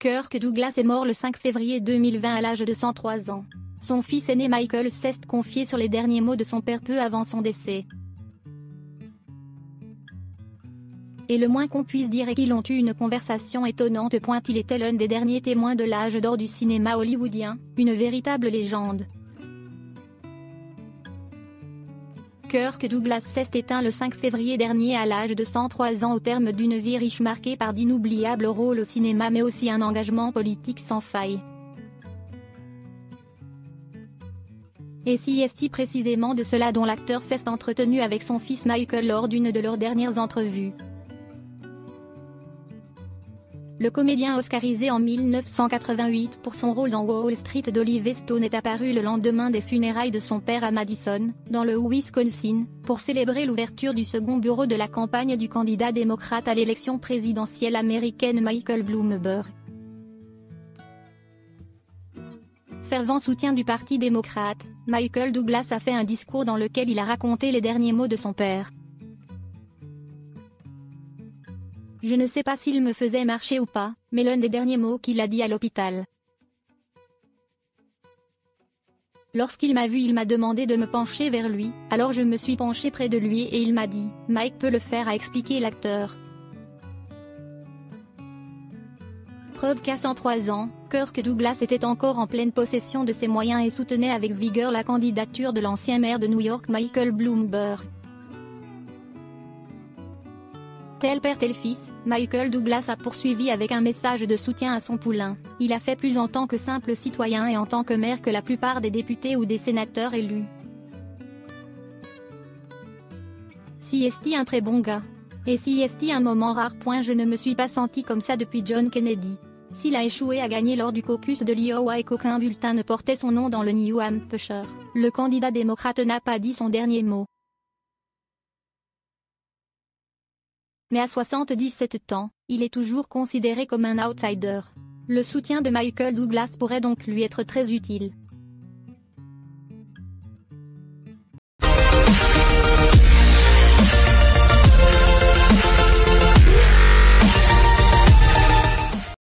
Kirk Douglas est mort le 5 février 2020 à l'âge de 103 ans. Son fils aîné Michael s'est confié sur les derniers mots de son père peu avant son décès. Et le moins qu'on puisse dire est qu'ils ont eu une conversation étonnante. Il était l'un des derniers témoins de l'âge d'or du cinéma hollywoodien, une véritable légende. Kirk Douglas s'est éteint le 5 février dernier à l'âge de 103 ans au terme d'une vie riche marquée par d'inoubliables rôles au cinéma mais aussi un engagement politique sans faille. Et si est précisément de cela dont l'acteur s'est entretenu avec son fils Michael lors d'une de leurs dernières entrevues. Le comédien oscarisé en 1988 pour son rôle dans Wall Street d'Oliver Stone est apparu le lendemain des funérailles de son père à Madison, dans le Wisconsin, pour célébrer l'ouverture du second bureau de la campagne du candidat démocrate à l'élection présidentielle américaine Michael Bloomberg. Fervent soutien du Parti démocrate, Michael Douglas a fait un discours dans lequel il a raconté les derniers mots de son père. Je ne sais pas s'il me faisait marcher ou pas, mais l'un des derniers mots qu'il a dit à l'hôpital. Lorsqu'il m'a vu, il m'a demandé de me pencher vers lui, alors je me suis penché près de lui et il m'a dit « Mike peut le faire », a expliqué l'acteur. Preuve qu'à 103 ans, Kirk Douglas était encore en pleine possession de ses moyens et soutenait avec vigueur la candidature de l'ancien maire de New York Michael Bloomberg. Tel père tel fils, Michael Douglas a poursuivi avec un message de soutien à son poulain. Il a fait plus en tant que simple citoyen et en tant que maire que la plupart des députés ou des sénateurs élus. Si est un très bon gars. Et si est un moment rare. Je ne me suis pas senti comme ça depuis John Kennedy. S'il a échoué à gagner lors du caucus de l'Iowa et qu'aucun bulletin ne portait son nom dans le New Hampshire, le candidat démocrate n'a pas dit son dernier mot. Mais à 77 ans, il est toujours considéré comme un outsider. Le soutien de Michael Douglas pourrait donc lui être très utile.